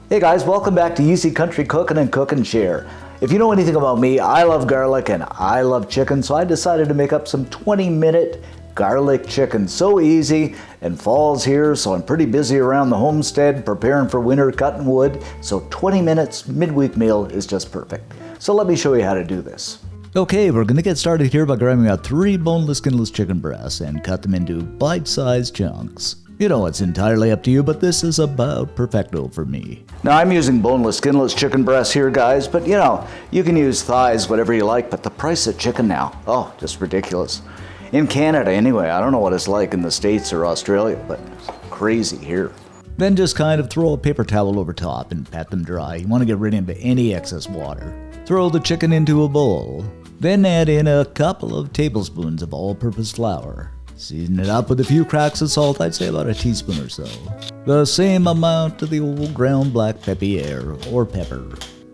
Hey guys, welcome back to Easy Country Cooking and Cook and Share. If you know anything about me, I love garlic and I love chicken, so I decided to make up some 20-minute garlic chicken. So easy, and fall's here, so I'm pretty busy around the homestead preparing for winter, cutting wood, so 20 minutes midweek meal is just perfect. So let me show you how to do this. Okay, we're gonna get started here by grabbing out 3 boneless, skinless chicken breasts and cut them into bite-sized chunks. You know, it's entirely up to you, but this is about perfecto for me. Now, I'm using boneless, skinless chicken breasts here, guys, but you know, you can use thighs, whatever you like, but the price of chicken now, oh, just ridiculous. In Canada, anyway. I don't know what it's like in the States or Australia, but it's crazy here. Then just kind of throw a paper towel over top and pat them dry. You want to get rid of any excess water. Throw the chicken into a bowl. Then add in a couple of tablespoons of all-purpose flour. Season it up with a few cracks of salt, I'd say about a teaspoon or so. The same amount of the old ground black pepper or pepper.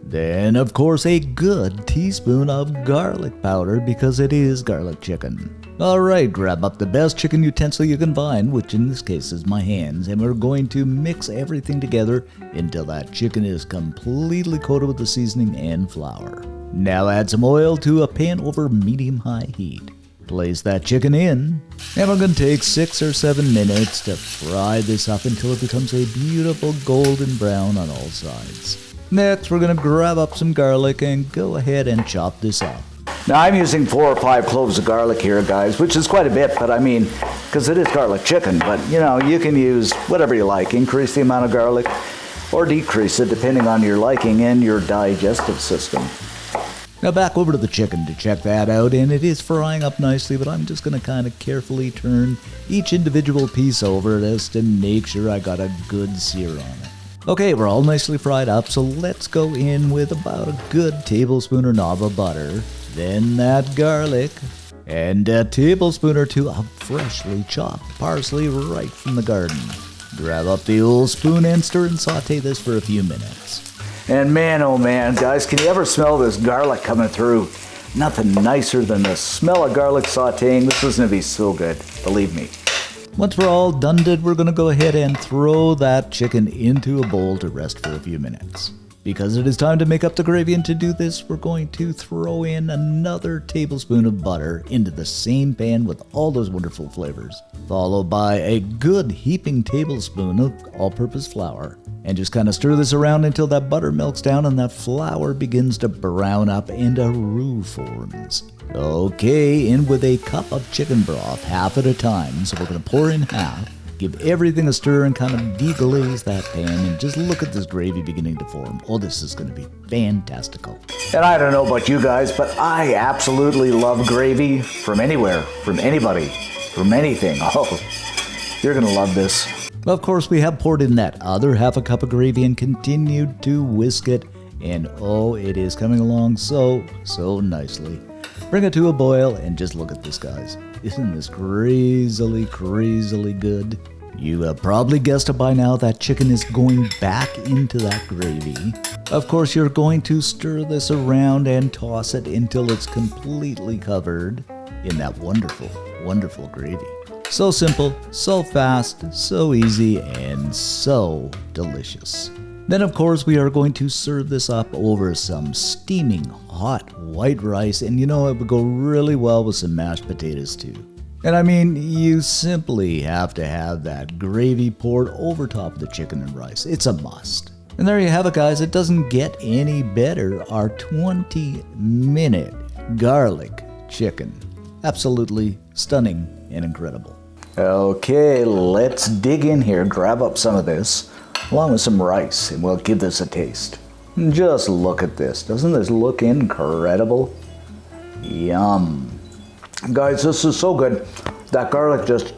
Then, of course, a good teaspoon of garlic powder because it is garlic chicken. Alright, grab up the best chicken utensil you can find, which in this case is my hands, and we're going to mix everything together until that chicken is completely coated with the seasoning and flour. Now add some oil to a pan over medium-high heat. Place that chicken in, and we're going to take 6 or 7 minutes to fry this up until it becomes a beautiful golden brown on all sides. Next, we're going to grab up some garlic and go ahead and chop this up. Now, I'm using 4 or 5 cloves of garlic here, guys, which is quite a bit, but I mean, because it is garlic chicken, but you know, you can use whatever you like. Increase the amount of garlic or decrease it depending on your liking and your digestive system. Now back over to the chicken to check that out, and it is frying up nicely, but I'm just going to kind of carefully turn each individual piece over just to make sure I got a good sear on it. Okay, we're all nicely fried up, so let's go in with about a good tablespoon or knob of butter, then that garlic, and a tablespoon or 2 of freshly chopped parsley right from the garden. Grab up the old spoon and stir and saute this for a few minutes. And man, oh man, guys, can you ever smell this garlic coming through? Nothing nicer than the smell of garlic sauteing. This is going to be so good, believe me. Once we're all done, we're going to go ahead and throw that chicken into a bowl to rest for a few minutes. Because it is time to make up the gravy, and to do this, we're going to throw in another tablespoon of butter into the same pan with all those wonderful flavors, followed by a good heaping tablespoon of all-purpose flour. And just kind of stir this around until that butter melts down and that flour begins to brown up and a roux forms. Okay, in with a cup of chicken broth, half at a time. So we're going to pour in half, give everything a stir and kind of deglaze that pan, and just look at this gravy beginning to form. Oh, this is going to be fantastical. And I don't know about you guys, but I absolutely love gravy from anywhere, from anybody, from anything. Oh, you're going to love this. Of course, we have poured in that other half a cup of gravy and continued to whisk it, and oh, it is coming along so nicely. Bring it to a boil and just look at this, guys. Isn't this crazily good? You have probably guessed it by now that chicken is going back into that gravy. Of course, you're going to stir this around and toss it until it's completely covered in that wonderful gravy. So simple, so fast, so easy, and so delicious. Then, of course, we are going to serve this up over some steaming hot white rice, and you know, it would go really well with some mashed potatoes too. And I mean, you simply have to have that gravy poured over top of the chicken and rice. It's a must. And there you have it, guys. It doesn't get any better. Our 20-minute garlic chicken. Absolutely stunning and incredible. Okay, let's dig in here, grab up some of this, along with some rice, and we'll give this a taste. Just look at this. Doesn't this look incredible? Yum. Guys, this is so good. That garlic just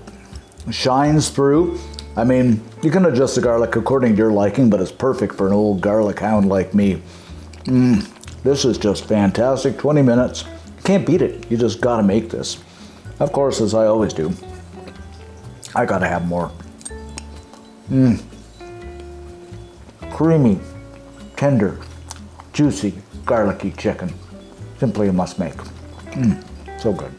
shines through. I mean, you can adjust the garlic according to your liking, but it's perfect for an old garlic hound like me. This is just fantastic. 20 minutes. Can't beat it. You just gotta make this. Of course, as I always do, I gotta have more. Creamy, tender, juicy, garlicky chicken. Simply a must make. So good.